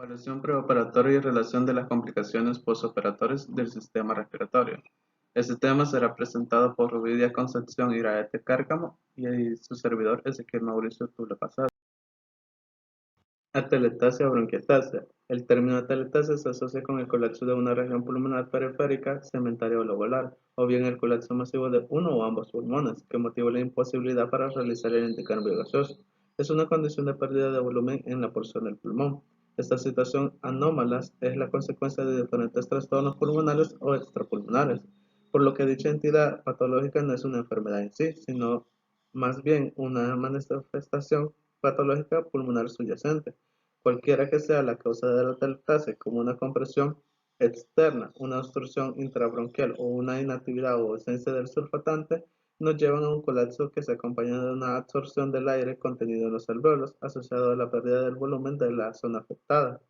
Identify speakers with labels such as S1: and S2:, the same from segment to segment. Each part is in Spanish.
S1: Evaluación preoperatoria y relación de las complicaciones postoperatorias del sistema respiratorio. Este tema será presentado por Rubidia Concepción Iraete Cárcamo y su servidor Ezequiel Mauricio Tula Pasado. Atelectasia o bronquiectasia. El término atelectasia se asocia con el colapso de una región pulmonar periférica, cementaria o lobular, o bien el colapso masivo de uno o ambos pulmones, que motiva la imposibilidad para realizar el intercambio gaseoso. Es una condición de pérdida de volumen en la porción del pulmón. Esta situación anómala es la consecuencia de diferentes trastornos pulmonares o extrapulmonares, por lo que dicha entidad patológica no es una enfermedad en sí, sino más bien una manifestación patológica pulmonar subyacente, cualquiera que sea la causa de la atelectasia, como una compresión externa, una obstrucción intrabronquial o una inactividad o ausencia del surfactante, nos llevan a un colapso que se acompaña de una absorción del aire contenido en los alvéolos asociado a la pérdida del volumen de la zona afectada.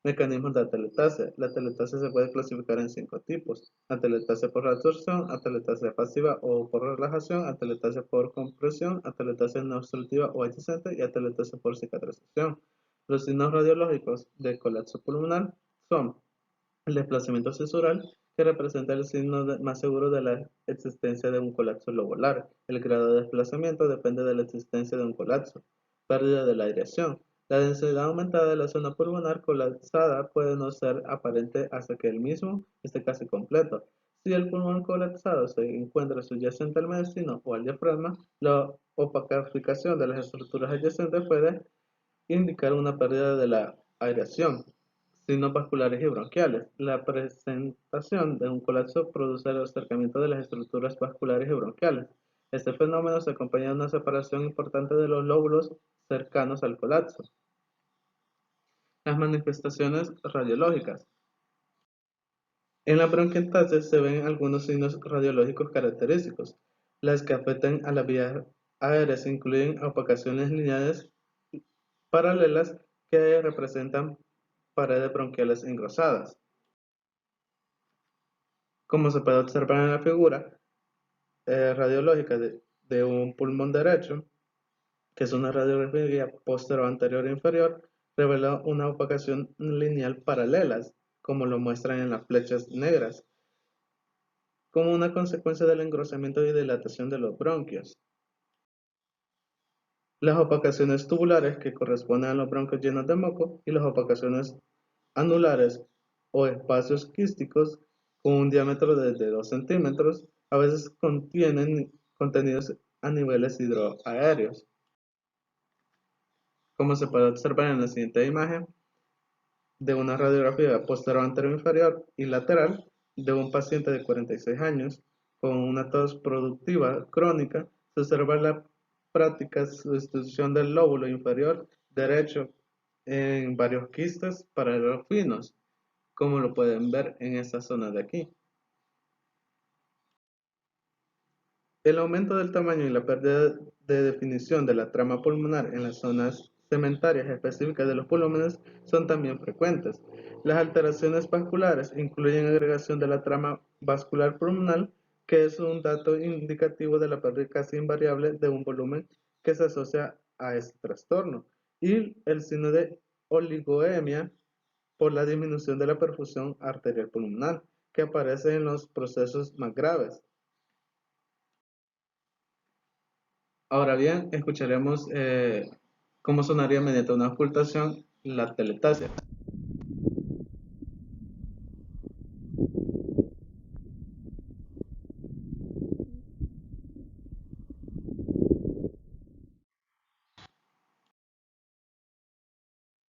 S1: Mecanismos de atelectasia. La atelectasia se puede clasificar en 5 tipos: atelectasia por absorción, atelectasia pasiva o por relajación, atelectasia por compresión, atelectasia no obstructiva o adyacente y atelectasia por cicatrización. Los signos radiológicos de colapso pulmonar son el desplazamiento cisural, que representa el signo más seguro de la existencia de un colapso lobular. El grado de desplazamiento depende de la existencia de un colapso. Pérdida de la aireación. La densidad aumentada de la zona pulmonar colapsada puede no ser aparente hasta que el mismo esté casi completo. Si el pulmón colapsado se encuentra subyacente al mediastino o al diafragma, la opacificación de las estructuras adyacentes puede indicar una pérdida de la aireación. Signos vasculares y bronquiales. La presentación de un colapso produce el acercamiento de las estructuras vasculares y bronquiales. Este fenómeno se acompaña de una separación importante de los lóbulos cercanos al colapso. Las manifestaciones radiológicas. En la bronquiectasis se ven algunos signos radiológicos característicos. Las que afectan a las vías aéreas incluyen opacaciones lineales paralelas que representan paredes bronquiales engrosadas. Como se puede observar en la figura radiológica de un pulmón derecho, que es una radiografía posterior, anterior e inferior, revela una opacación lineal paralelas, como lo muestran en las flechas negras, como una consecuencia del engrosamiento y dilatación de los bronquios. Las opacaciones tubulares, que corresponden a los bronquios llenos de moco, y las opacaciones anulares o espacios quísticos con un diámetro de 2 centímetros, a veces contienen contenidos a niveles hidroaéreos. Como se puede observar en la siguiente imagen, de una radiografía posterior, anterior, inferior y lateral de un paciente de 46 años con una tos productiva crónica, se observa la práctica sustitución del lóbulo inferior derecho en varios quistes paralelos finos, como lo pueden ver en esta zona de aquí. El aumento del tamaño y la pérdida de definición de la trama pulmonar en las zonas cementarias específicas de los pulmones son también frecuentes. Las alteraciones vasculares incluyen agregación de la trama vascular pulmonar, que es un dato indicativo de la pérdida casi invariable de un volumen que se asocia a este trastorno, y el signo de oligoemia por la disminución de la perfusión arterial pulmonar, que aparece en los procesos más graves. Ahora bien, escucharemos cómo sonaría mediante una ocultación la teletasia.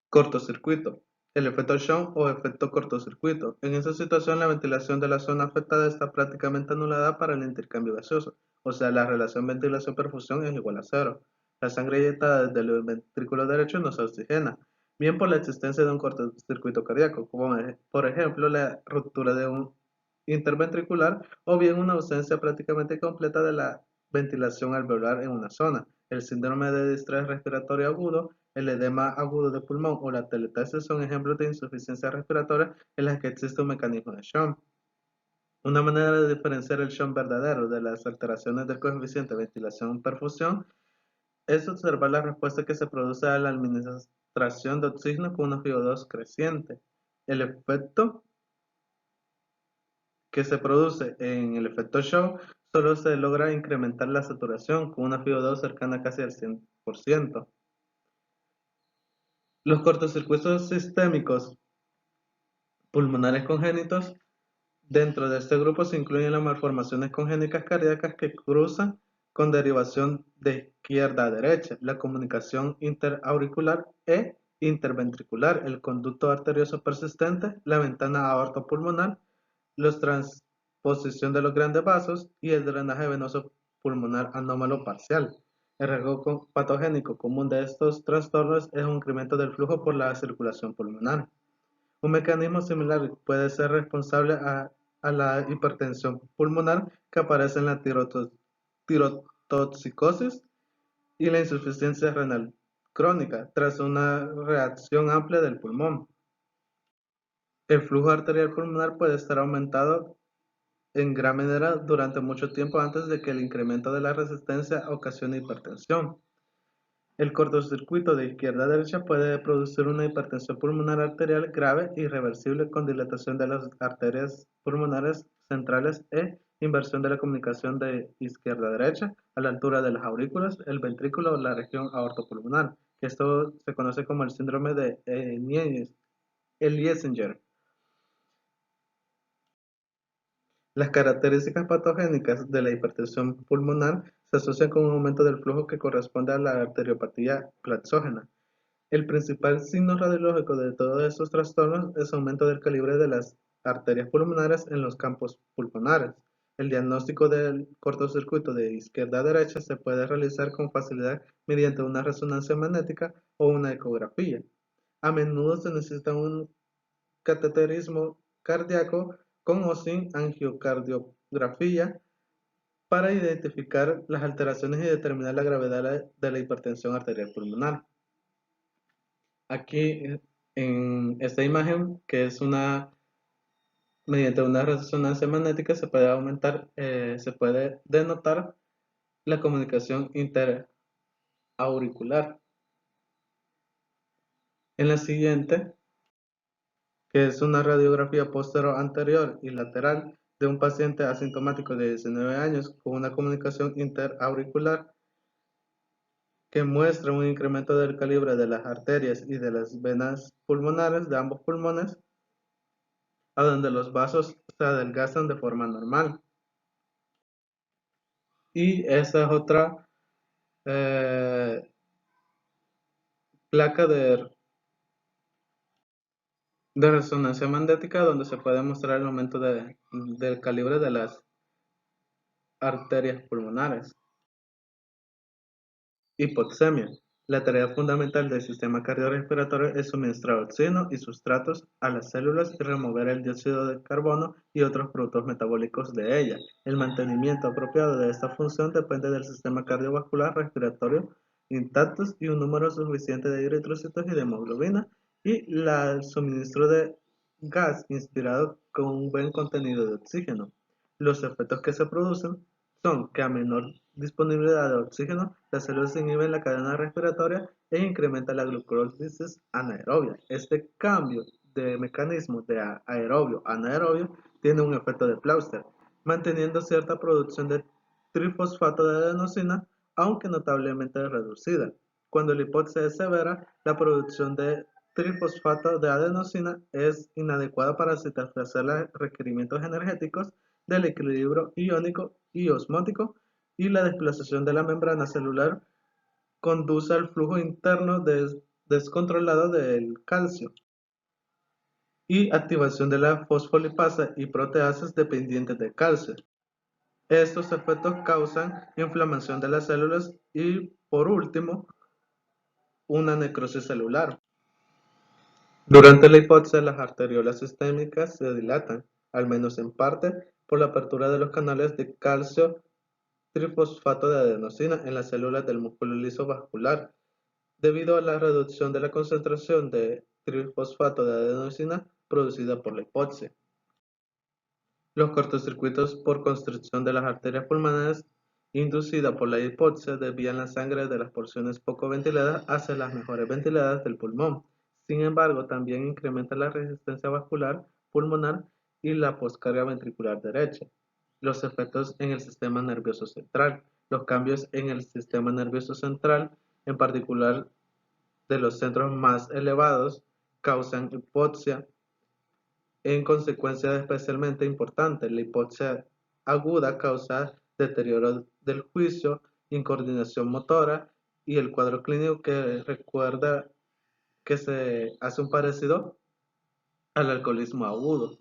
S1: Cortocircuito. El efecto Shannon o efecto cortocircuito. En esta situación, la ventilación de la zona afectada está prácticamente anulada para el intercambio gaseoso, o sea, la relación ventilación-perfusión es igual a cero. La sangre inyectada desde el ventrículo derecho no se oxigena, bien por la existencia de un cortocircuito cardíaco, como por ejemplo la ruptura de un interventricular, o bien una ausencia prácticamente completa de la ventilación alveolar en una zona. El síndrome de distrés respiratorio agudo, el edema agudo de pulmón o la teletasia son ejemplos de insuficiencia respiratoria en las que existe un mecanismo de Shannon. Una manera de diferenciar el Shannon verdadero de las alteraciones del coeficiente de ventilación-perfusión es observar la respuesta que se produce a la concentración de oxígeno con una FiO2 creciente. El efecto que se produce en el efecto Shaw solo se logra incrementar la saturación con una FiO2 cercana casi al 100%. Los cortocircuitos sistémicos pulmonares congénitos, dentro de este grupo se incluyen las malformaciones congénitas cardíacas que cruzan con derivación de izquierda a derecha, la comunicación interauricular e interventricular, el conducto arterioso persistente, la ventana aortopulmonar, la transposición de los grandes vasos y el drenaje venoso pulmonar anómalo parcial. El rasgo patogénico común de estos trastornos es un incremento del flujo por la circulación pulmonar. Un mecanismo similar puede ser responsable a la hipertensión pulmonar que aparece en la tirotoxicosis y la insuficiencia renal crónica tras una reacción amplia del pulmón. El flujo arterial pulmonar puede estar aumentado en gran medida durante mucho tiempo antes de que el incremento de la resistencia ocasione hipertensión. El cortocircuito de izquierda a derecha puede producir una hipertensión pulmonar arterial grave e irreversible con dilatación de las arterias pulmonares centrales e inversión de la comunicación de izquierda a derecha a la altura de las aurículas, el ventrículo o la región aortopulmonar, que esto se conoce como el síndrome de Eliezer. Las características patogénicas de la hipertensión pulmonar se asocian con un aumento del flujo que corresponde a la arteriopatía plaxógena. El principal signo radiológico de todos estos trastornos es aumento del calibre de las arterias pulmonares en los campos pulmonares. El diagnóstico del cortocircuito de izquierda a derecha se puede realizar con facilidad mediante una resonancia magnética o una ecografía. A menudo se necesita un cateterismo cardíaco con o sin angiocardiografía para identificar las alteraciones y determinar la gravedad de la hipertensión arterial pulmonar. Aquí en esta imagen, que es mediante una resonancia magnética, se puede denotar la comunicación interauricular. En la siguiente, que es una radiografía posterior-anterior y lateral de un paciente asintomático de 19 años con una comunicación interauricular que muestra un incremento del calibre de las arterias y de las venas pulmonares de ambos pulmones, a donde los vasos se adelgazan de forma normal. Y esa es otra placa de resonancia magnética donde se puede mostrar el aumento del calibre de las arterias pulmonares. Hipoxemia. La tarea fundamental del sistema cardiorrespiratorio es suministrar oxígeno y sustratos a las células y remover el dióxido de carbono y otros productos metabólicos de ellas. El mantenimiento apropiado de esta función depende del sistema cardiovascular respiratorio intactos y un número suficiente de eritrocitos y de hemoglobina y el suministro de gas inspirado con un buen contenido de oxígeno. Los efectos que se producen son que a menor disponibilidad de oxígeno, las células inhiben la cadena respiratoria e incrementa la glucólisis anaerobia. Este cambio de mecanismo de aerobio a anaerobio tiene un efecto de Clauster, manteniendo cierta producción de trifosfato de adenosina, aunque notablemente reducida. Cuando la hipóxia es severa, la producción de trifosfato de adenosina es inadecuada para satisfacer los requerimientos energéticos del equilibrio iónico y osmótico, y la desplazación de la membrana celular conduce al flujo interno descontrolado del calcio y activación de la fosfolipasa y proteasas dependientes del calcio. Estos efectos causan inflamación de las células y, por último, una necrosis celular. Durante la hipoxia, las arteriolas sistémicas se dilatan, al menos en parte, por la apertura de los canales de calcio trifosfato de adenosina en las células del músculo liso vascular, debido a la reducción de la concentración de trifosfato de adenosina producida por la hipoxia. Los cortocircuitos por constricción de las arterias pulmonares inducida por la hipoxia desvían la sangre de las porciones poco ventiladas hacia las mejores ventiladas del pulmón. Sin embargo, también incrementa la resistencia vascular pulmonar y la poscarga ventricular derecha. Los efectos en el sistema nervioso central. Los cambios en el sistema nervioso central, en particular de los centros más elevados, causan hipoxia. En consecuencia especialmente importante, la hipoxia aguda causa deterioro del juicio, incoordinación motora y el cuadro clínico que recuerda que se hace un parecido al alcoholismo agudo.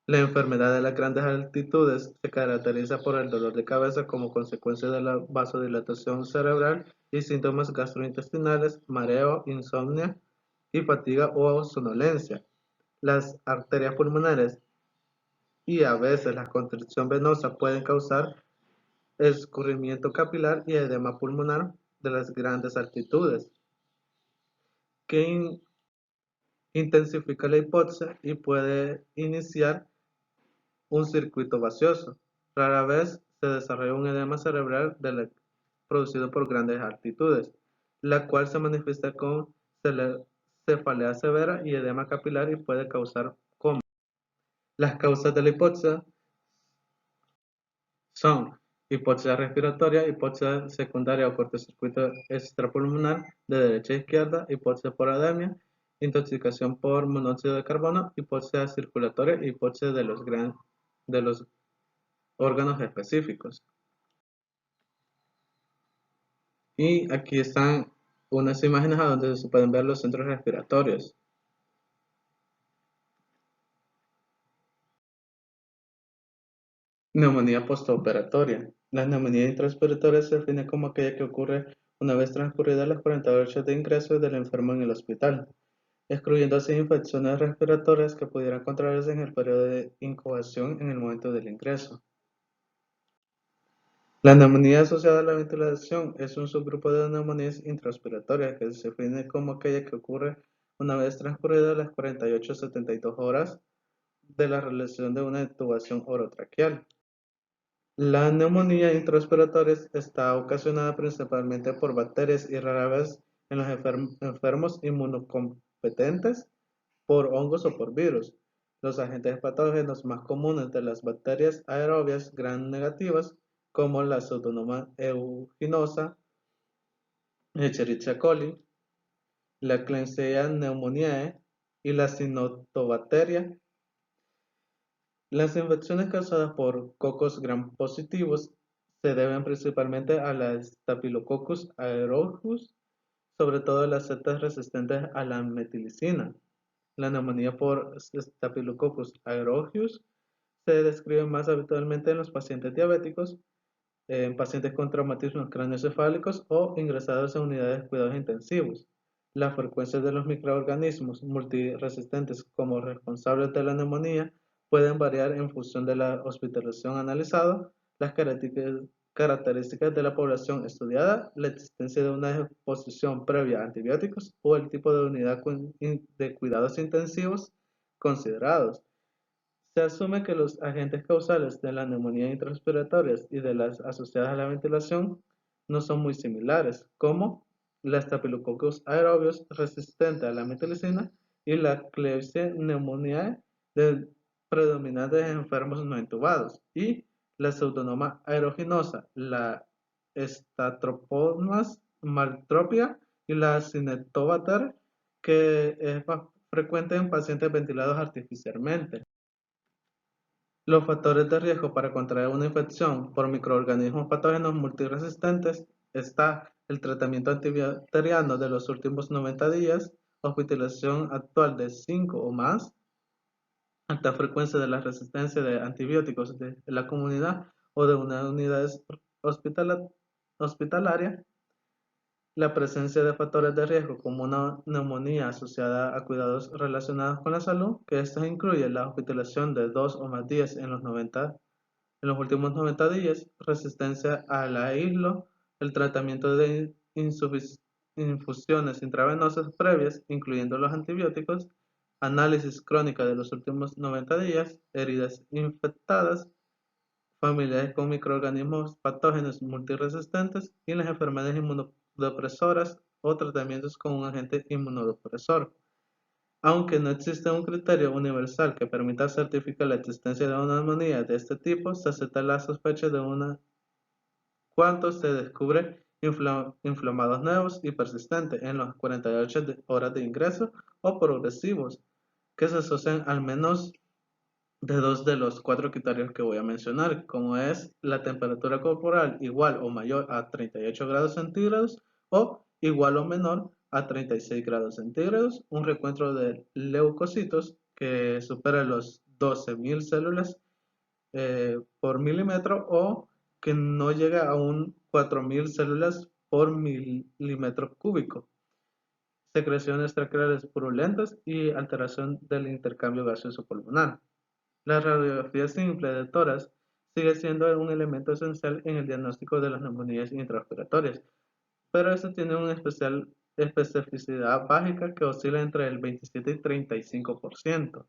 S1: La enfermedad de las grandes altitudes se caracteriza por el dolor de cabeza como consecuencia de la vasodilatación cerebral y síntomas gastrointestinales, mareo, insomnio y fatiga o somnolencia. Las arterias pulmonares y a veces la constricción venosa pueden causar escurrimiento capilar y edema pulmonar de las grandes altitudes, que intensifica la hipoxia y puede iniciar un circuito vacioso. Rara vez se desarrolla un edema cerebral producido por grandes altitudes, la cual se manifiesta con cefalea severa y edema capilar y puede causar coma. Las causas de la hipoxia son hipoxia respiratoria, hipoxia secundaria o cortocircuito extrapulmonar de derecha a izquierda, hipoxia por anemia, intoxicación por monóxido de carbono, hipoxia circulatoria y hipoxia de los órganos específicos. Y aquí están unas imágenes a donde se pueden ver los centros respiratorios. Neumonía postoperatoria. La neumonía intraoperatoria se define como aquella que ocurre una vez transcurridas las 48 horas de ingreso del enfermo en el hospital, excluyendo así infecciones respiratorias que pudieran contraerse en el periodo de incubación en el momento del ingreso. La neumonía asociada a la ventilación es un subgrupo de neumonías intraospiratorias que se define como aquella que ocurre una vez transcurridas las 48 a 72 horas de la realización de una intubación orotraqueal. La neumonía intraospiratoria está ocasionada principalmente por bacterias y rara vez en los enfermos inmunocompetentes por hongos o por virus. Los agentes patógenos más comunes de las bacterias aerobias gram negativas, como la Pseudomonas aeruginosa, Escherichia coli, la Klebsiella pneumoniae y la Cyanobacteria. Las infecciones causadas por cocos gram positivos se deben principalmente a la Staphylococcus aureus, sobre todo las cepas resistentes a la metilicina. La neumonía por Staphylococcus aureus se describe más habitualmente en los pacientes diabéticos, en pacientes con traumatismos craneoencefálicos o ingresados en unidades de cuidados intensivos. La frecuencia de los microorganismos multiresistentes como responsables de la neumonía pueden variar en función de la hospitalización analizada, las características de la población estudiada, la existencia de una exposición previa a antibióticos o el tipo de unidad de cuidados intensivos considerados. Se asume que los agentes causales de la neumonía intraospiratorias y de las asociadas a la ventilación no son muy similares, como la Staphylococcus aureus resistente a la metilicina y la Klebsiella pneumoniae predominantes en enfermos no intubados, y la Pseudomonas aeruginosa, la Staphylococcus maltopia y la Cinetobacter, que es más frecuente en pacientes ventilados artificialmente. Los factores de riesgo para contraer una infección por microorganismos patógenos multiresistentes está el tratamiento antibacteriano de los últimos 90 días, hospitalización actual de 5 o más, alta frecuencia de la resistencia de antibióticos de la comunidad o de una unidad hospitalaria, la presencia de factores de riesgo como una neumonía asociada a cuidados relacionados con la salud, que estos incluyen la hospitalización de 2 o más días en los últimos 90 días, resistencia al aíslo, el tratamiento de infusiones intravenosas previas, incluyendo los antibióticos, análisis crónica de los últimos 90 días, heridas infectadas, familiares con microorganismos patógenos multiresistentes y las enfermedades inmunodepresoras o tratamientos con un agente inmunodepresor. Aunque no existe un criterio universal que permita certificar la existencia de una neumonía de este tipo, se acepta la sospecha de una cuando se descubre inflamados nuevos y persistentes en las 48 horas de ingreso o progresivos, que se asocian al menos de dos de los cuatro criterios que voy a mencionar, como es la temperatura corporal igual o mayor a 38 grados centígrados o igual o menor a 36 grados centígrados, un recuento de leucocitos que supera los 12.000 células por milímetro o que no llega a un 4.000 células por milímetro cúbico, secreciones tracreales purulentas y alteración del intercambio gaseoso pulmonar. La radiografía simple de tórax sigue siendo un elemento esencial en el diagnóstico de las neumonías intrarrespiratorias, pero esto tiene una especial especificidad básica que oscila entre el 27 y 35%.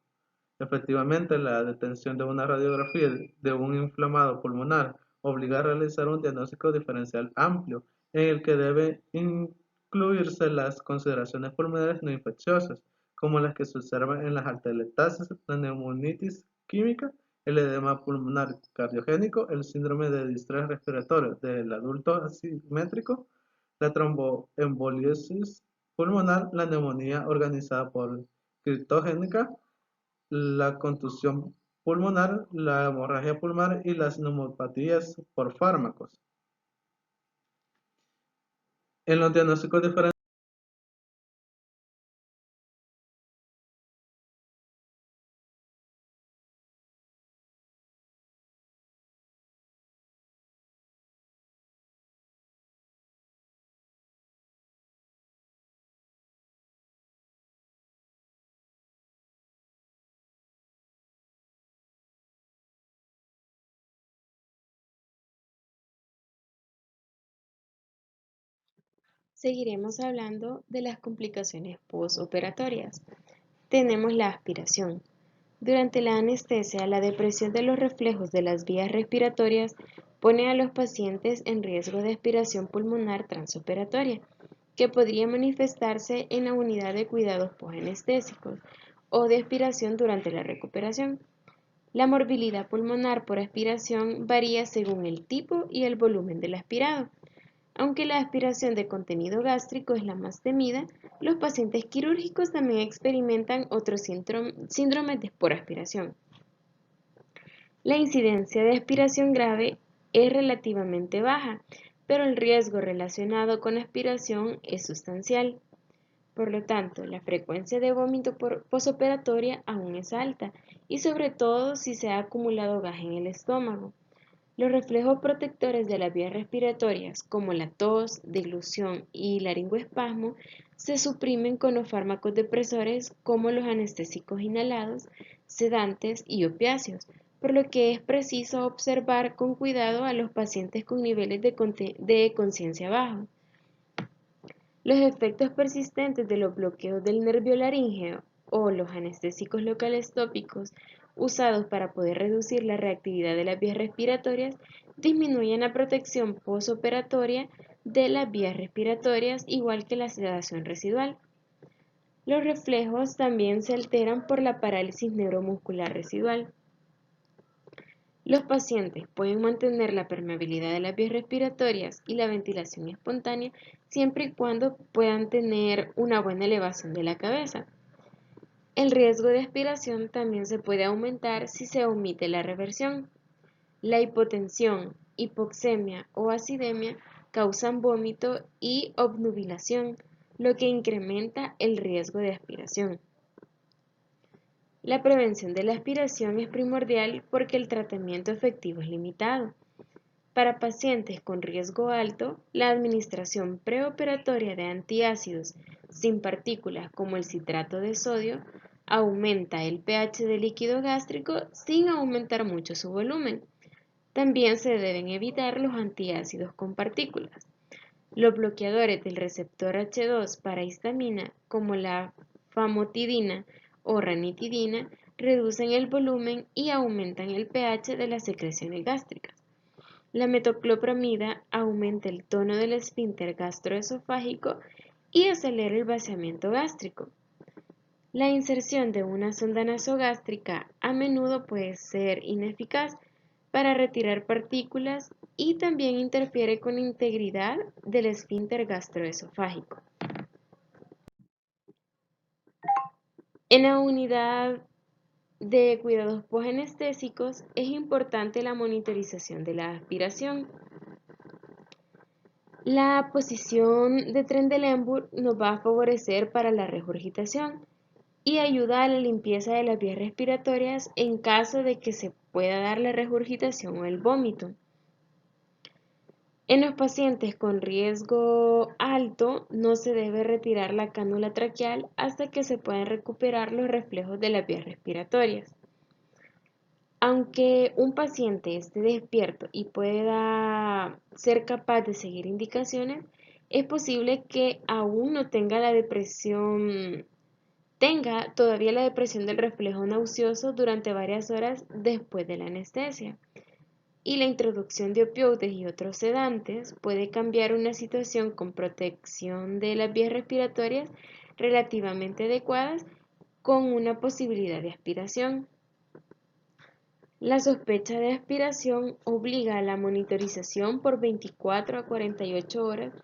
S1: Efectivamente, la detención de una radiografía de un inflamado pulmonar obliga a realizar un diagnóstico diferencial amplio, en el que debe incluirse las consideraciones pulmonares no infecciosas, como las que se observan en las atelectasis, la neumonitis química, el edema pulmonar cardiogénico, el síndrome de distrés respiratorio del adulto asimétrico, la tromboembolisis pulmonar, la neumonía organizada por criptogénica, la contusión pulmonar, la hemorragia pulmonar y las neumopatías por fármacos. En los diagnósticos diferentes,
S2: Seguiremos hablando de las complicaciones postoperatorias. Tenemos la aspiración. Durante la anestesia, la depresión de los reflejos de las vías respiratorias pone a los pacientes en riesgo de aspiración pulmonar transoperatoria, que podría manifestarse en la unidad de cuidados postanestésicos o de aspiración durante la recuperación. La morbilidad pulmonar por aspiración varía según el tipo y el volumen del aspirado. Aunque la aspiración de contenido gástrico es la más temida, los pacientes quirúrgicos también experimentan otros síndromes por aspiración. La incidencia de aspiración grave es relativamente baja, pero el riesgo relacionado con aspiración es sustancial. Por lo tanto, la frecuencia de vómito posoperatoria aún es alta, y sobre todo si se ha acumulado gas en el estómago. Los reflejos protectores de las vías respiratorias, como la tos, deglución y laringoespasmo, se suprimen con los fármacos depresores como los anestésicos inhalados, sedantes y opiáceos, por lo que es preciso observar con cuidado a los pacientes con niveles de conciencia bajos. Los efectos persistentes de los bloqueos del nervio laríngeo o los anestésicos locales tópicos usados para poder reducir la reactividad de las vías respiratorias disminuyen la protección postoperatoria de las vías respiratorias, igual que la sedación residual. Los reflejos también se alteran por la parálisis neuromuscular residual. Los pacientes pueden mantener la permeabilidad de las vías respiratorias y la ventilación espontánea siempre y cuando puedan tener una buena elevación de la cabeza. El riesgo de aspiración también se puede aumentar si se omite la reversión. La hipotensión, hipoxemia o acidemia causan vómito y obnubilación, lo que incrementa el riesgo de aspiración. La prevención de la aspiración es primordial porque el tratamiento efectivo es limitado. Para pacientes con riesgo alto, la administración preoperatoria de antiácidos sin partículas como el citrato de sodio aumenta el pH del líquido gástrico sin aumentar mucho su volumen. También se deben evitar los antiácidos con partículas. Los bloqueadores del receptor H2 para histamina, como la famotidina o ranitidina, reducen el volumen y aumentan el pH de las secreciones gástricas. La metoclopramida aumenta el tono del esfínter gastroesofágico y acelera el vaciamiento gástrico. La inserción de una sonda nasogástrica a menudo puede ser ineficaz para retirar partículas y también interfiere con la integridad del esfínter gastroesofágico. En la unidad de cuidados posanestésicos es importante la monitorización de la aspiración. La posición de Trendelenburg nos va a favorecer para la regurgitación y ayuda a la limpieza de las vías respiratorias en caso de que se pueda dar la regurgitación o el vómito. En los pacientes con riesgo alto no se debe retirar la cánula traqueal hasta que se puedan recuperar los reflejos de las vías respiratorias. Aunque un paciente esté despierto y pueda ser capaz de seguir indicaciones, es posible que aún no tenga todavía la depresión del reflejo nauseoso durante varias horas después de la anestesia. Y la introducción de opioides y otros sedantes puede cambiar una situación con protección de las vías respiratorias relativamente adecuadas con una posibilidad de aspiración. La sospecha de aspiración obliga a la monitorización por 24 a 48 horas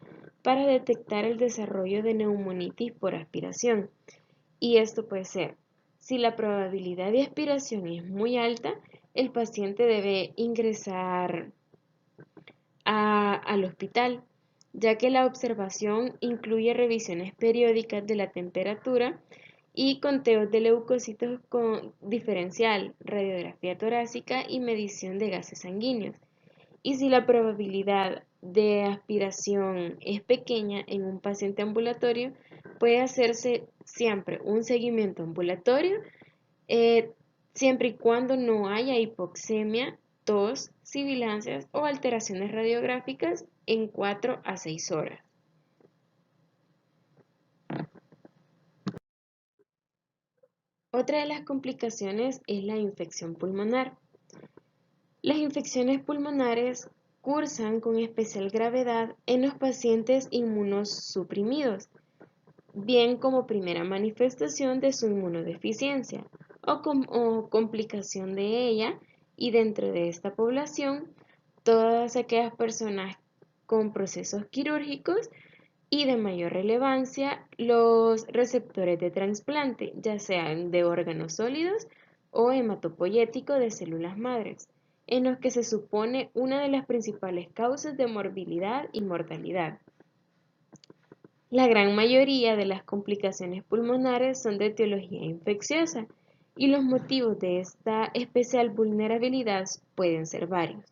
S2: para detectar el desarrollo de neumonitis por aspiración. Y esto puede ser, si la probabilidad de aspiración es muy alta, el paciente debe ingresar al hospital, ya que la observación incluye revisiones periódicas de la temperatura y conteos de leucocitos con diferencial, radiografía torácica y medición de gases sanguíneos. Y si la probabilidad de aspiración es pequeña en un paciente ambulatorio, puede hacerse siempre un seguimiento ambulatorio, eh, siempre y cuando no haya hipoxemia, tos, sibilancias o alteraciones radiográficas en 4 a 6 horas. Otra de las complicaciones es la infección pulmonar. Las infecciones pulmonares cursan con especial gravedad en los pacientes inmunosuprimidos, bien como primera manifestación de su inmunodeficiencia o complicación de ella, y dentro de esta población, todas aquellas personas con procesos quirúrgicos y de mayor relevancia, los receptores de trasplante, ya sean de órganos sólidos o hematopoyético de células madres, en los que se supone una de las principales causas de morbilidad y mortalidad. La gran mayoría de las complicaciones pulmonares son de etiología infecciosa y los motivos de esta especial vulnerabilidad pueden ser varios.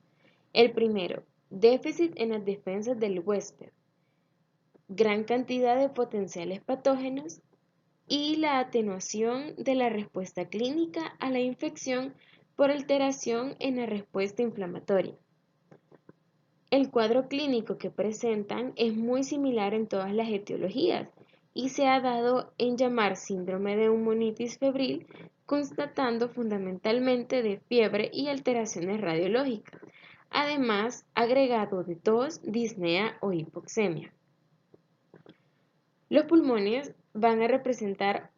S2: El primero, déficit en las defensas del huésped, gran cantidad de potenciales patógenos y la atenuación de la respuesta clínica a la infección por alteración en la respuesta inflamatoria. El cuadro clínico que presentan es muy similar en todas las etiologías y se ha dado en llamar síndrome de neumonitis febril, constatando fundamentalmente de fiebre y alteraciones radiológicas, además agregado de tos, disnea o hipoxemia. Los pulmones van a representar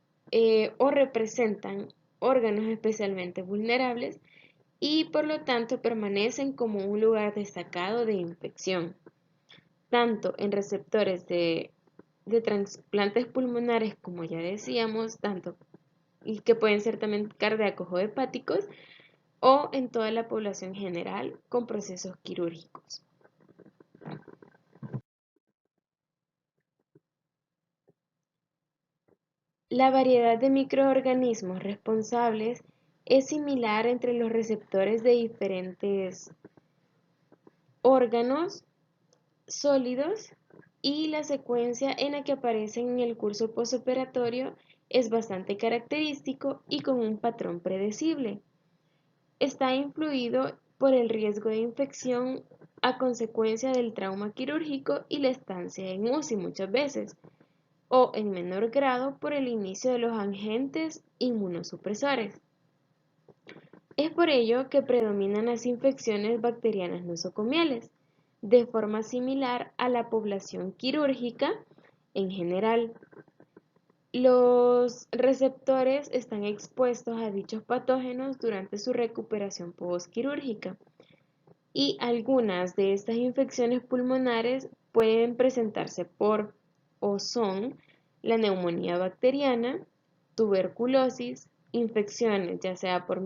S2: o representan órganos especialmente vulnerables y por lo tanto permanecen como un lugar destacado de infección, tanto en receptores de trasplantes pulmonares, como ya decíamos, tanto y que pueden ser también cardíacos o hepáticos, o en toda la población general con procesos quirúrgicos. La variedad de microorganismos responsables es similar entre los receptores de diferentes órganos sólidos y la secuencia en la que aparecen en el curso postoperatorio es bastante característico y con un patrón predecible. Está influido por el riesgo de infección a consecuencia del trauma quirúrgico y la estancia en UCI muchas veces, o en menor grado por el inicio de los agentes inmunosupresores. Es por ello que predominan las infecciones bacterianas nosocomiales, de forma similar a la población quirúrgica en general. Los receptores están expuestos a dichos patógenos durante su recuperación postquirúrgica y algunas de estas infecciones pulmonares pueden presentarse por o son la neumonía bacteriana, tuberculosis, infecciones ya sea por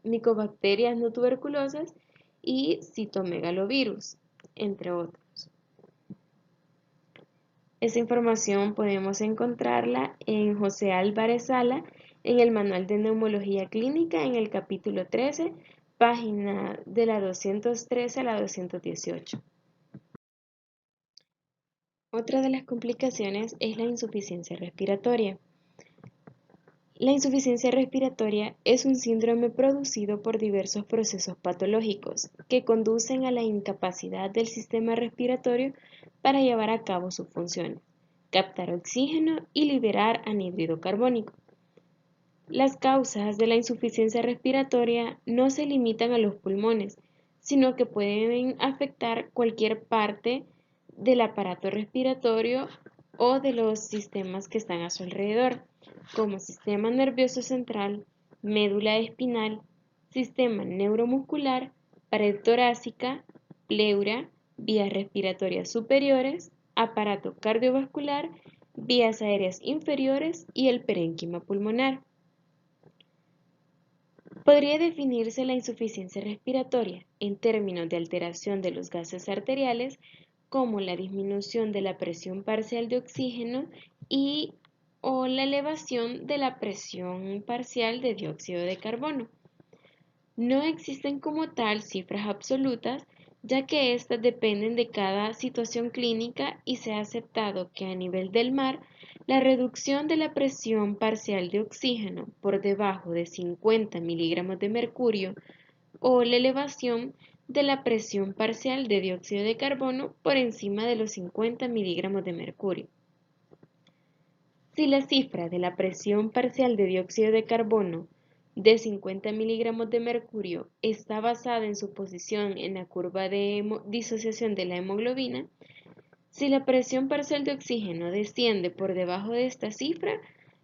S2: micobacterias no tuberculosas y citomegalovirus, entre otros. Esa información podemos encontrarla en José Álvarez Sala en el Manual de Neumología Clínica en el capítulo 13, página de la 213 a la 218. Otra de las complicaciones es la insuficiencia respiratoria. La insuficiencia respiratoria es un síndrome producido por diversos procesos patológicos que conducen a la incapacidad del sistema respiratorio para llevar a cabo sus funciones, captar oxígeno y liberar anhídrido carbónico. Las causas de la insuficiencia respiratoria no se limitan a los pulmones, sino que pueden afectar cualquier parte del aparato respiratorio o de los sistemas que están a su alrededor, como sistema nervioso central, médula espinal, sistema neuromuscular, pared torácica, pleura, vías respiratorias superiores, aparato cardiovascular, vías aéreas inferiores y el parénquima pulmonar. Podría definirse la insuficiencia respiratoria en términos de alteración de los gases arteriales como la disminución de la presión parcial de oxígeno y o la elevación de la presión parcial de dióxido de carbono. No existen como tal cifras absolutas, ya que éstas dependen de cada situación clínica y se ha aceptado que a nivel del mar, la reducción de la presión parcial de oxígeno por debajo de 50 miligramos de mercurio o la elevación de la presión parcial de dióxido de carbono por encima de los 50 miligramos de mercurio. Si la cifra de la presión parcial de dióxido de carbono de 50 miligramos de mercurio está basada en su posición en la curva de disociación de la hemoglobina, si la presión parcial de oxígeno desciende por debajo de esta cifra,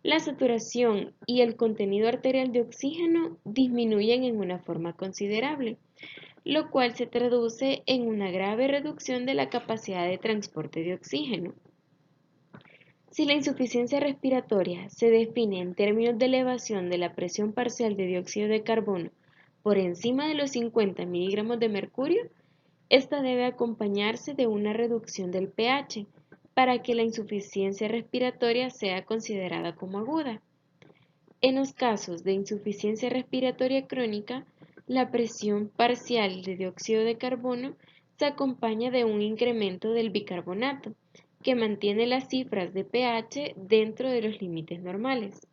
S2: la saturación y el contenido arterial de oxígeno disminuyen en una forma considerable, lo cual se traduce en una grave reducción de la capacidad de transporte de oxígeno. Si la insuficiencia respiratoria se define en términos de elevación de la presión parcial de dióxido de carbono por encima de los 50 miligramos de mercurio, esta debe acompañarse de una reducción del pH para que la insuficiencia respiratoria sea considerada como aguda. En los casos de insuficiencia respiratoria crónica, la presión parcial de dióxido de carbono se acompaña de un incremento del bicarbonato, que mantiene las cifras de pH dentro de los límites normales.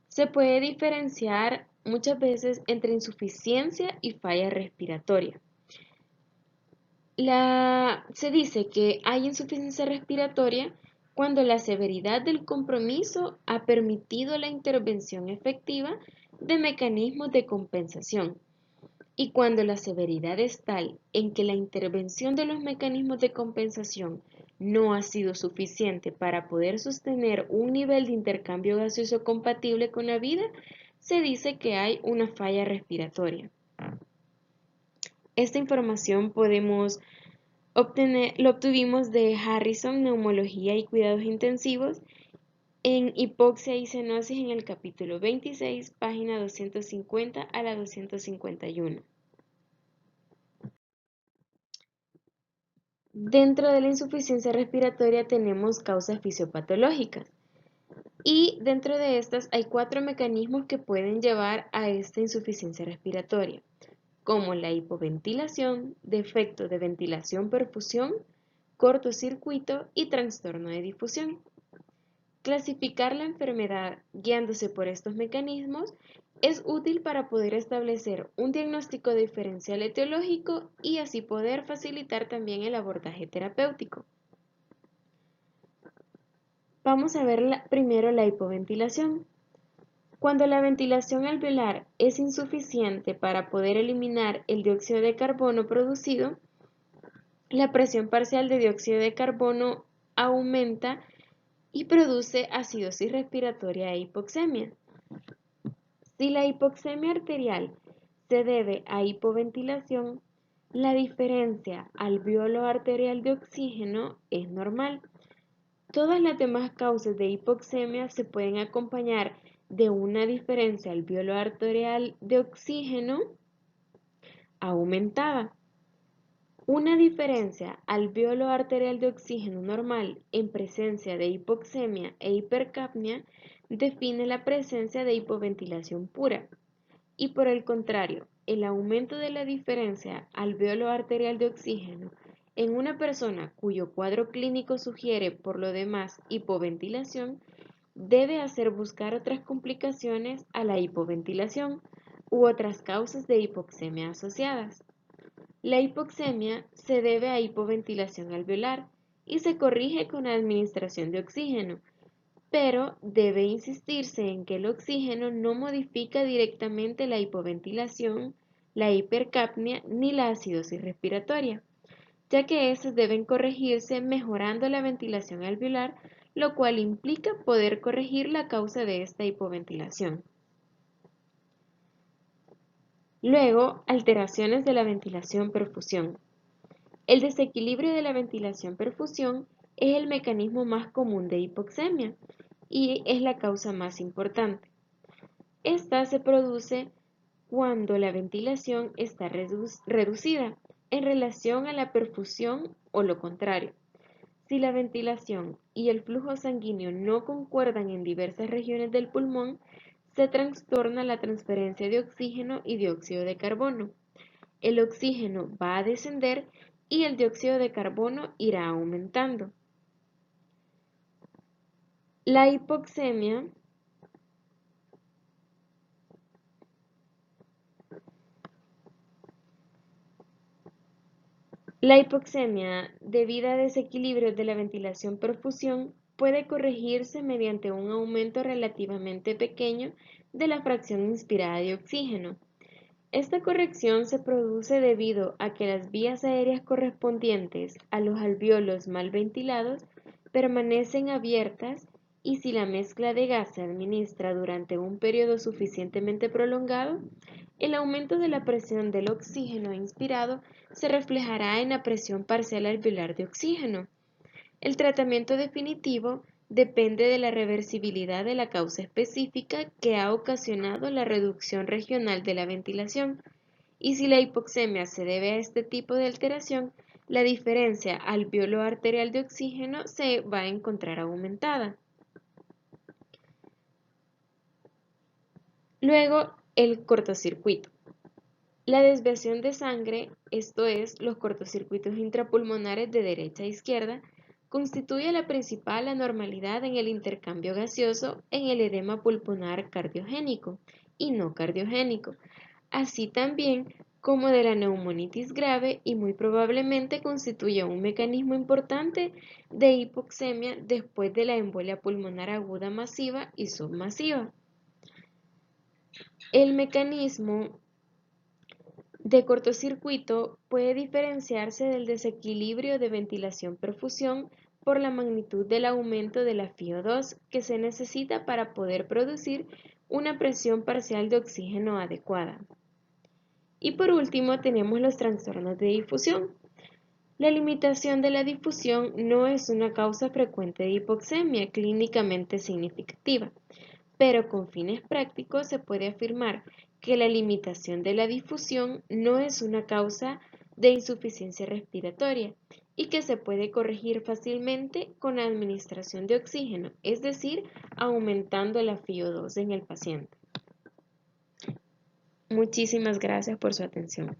S2: Se puede diferenciar muchas veces entre insuficiencia y falla respiratoria. Se dice que hay insuficiencia respiratoria cuando la severidad del compromiso ha permitido la intervención efectiva de mecanismos de compensación y cuando la severidad es tal en que la intervención de los mecanismos de compensación no ha sido suficiente para poder sostener un nivel de intercambio gaseoso compatible con la vida, se dice que hay una falla respiratoria. Esta información lo obtuvimos de Harrison, Neumología y Cuidados Intensivos, en hipoxia y cenosis en el capítulo 26, página 250 a la 251. Dentro de la insuficiencia respiratoria tenemos causas fisiopatológicas y dentro de estas hay 4 mecanismos que pueden llevar a esta insuficiencia respiratoria, como la hipoventilación, defecto de ventilación-perfusión, cortocircuito y trastorno de difusión. Clasificar la enfermedad guiándose por estos mecanismos es útil para poder establecer un diagnóstico diferencial etiológico y así poder facilitar también el abordaje terapéutico. Vamos a ver primero la hipoventilación. Cuando la ventilación alveolar es insuficiente para poder eliminar el dióxido de carbono producido, la presión parcial de dióxido de carbono aumenta y produce acidosis respiratoria e hipoxemia. Si la hipoxemia arterial se debe a hipoventilación, la diferencia alveolo arterial de oxígeno es normal. Todas las demás causas de hipoxemia se pueden acompañar de una diferencia alveolo arterial de oxígeno aumentada. Una diferencia alveolo arterial de oxígeno normal en presencia de hipoxemia e hipercapnia define la presencia de hipoventilación pura. Y por el contrario, el aumento de la diferencia alveolo arterial de oxígeno en una persona cuyo cuadro clínico sugiere por lo demás hipoventilación debe hacer buscar otras complicaciones a la hipoventilación u otras causas de hipoxemia asociadas. La hipoxemia se debe a hipoventilación alveolar y se corrige con la administración de oxígeno, pero debe insistirse en que el oxígeno no modifica directamente la hipoventilación, la hipercapnia ni la acidosis respiratoria, ya que esas deben corregirse mejorando la ventilación alveolar, lo cual implica poder corregir la causa de esta hipoventilación. Luego, alteraciones de la ventilación-perfusión. El desequilibrio de la ventilación-perfusión es el mecanismo más común de hipoxemia y es la causa más importante. Esta se produce cuando la ventilación está reducida en relación a la perfusión o lo contrario. Si la ventilación y el flujo sanguíneo no concuerdan en diversas regiones del pulmón, se trastorna la transferencia de oxígeno y dióxido de carbono. El oxígeno va a descender y el dióxido de carbono irá aumentando. La hipoxemia debida a desequilibrios de la ventilación-perfusión puede corregirse mediante un aumento relativamente pequeño de la fracción inspirada de oxígeno. Esta corrección se produce debido a que las vías aéreas correspondientes a los alvéolos mal ventilados permanecen abiertas y si la mezcla de gas se administra durante un periodo suficientemente prolongado, el aumento de la presión del oxígeno inspirado se reflejará en la presión parcial alveolar de oxígeno. El tratamiento definitivo depende de la reversibilidad de la causa específica que ha ocasionado la reducción regional de la ventilación, y si la hipoxemia se debe a este tipo de alteración, la diferencia alveolo arterial de oxígeno se va a encontrar aumentada. Luego, el cortocircuito. La desviación de sangre, esto es, los cortocircuitos intrapulmonares de derecha a izquierda, constituye la principal anormalidad en el intercambio gaseoso en el edema pulmonar cardiogénico y no cardiogénico, así también como de la neumonitis grave y muy probablemente constituye un mecanismo importante de hipoxemia después de la embolia pulmonar aguda masiva y submasiva. El mecanismo de cortocircuito puede diferenciarse del desequilibrio de ventilación-perfusión por la magnitud del aumento de la FiO2 que se necesita para poder producir una presión parcial de oxígeno adecuada. Y por último tenemos los trastornos de difusión. La limitación de la difusión no es una causa frecuente de hipoxemia clínicamente significativa, pero con fines prácticos se puede afirmar que la limitación de la difusión no es una causa de insuficiencia respiratoria y que se puede corregir fácilmente con la administración de oxígeno, es decir, aumentando la FiO2 en el paciente. Muchísimas gracias por su atención.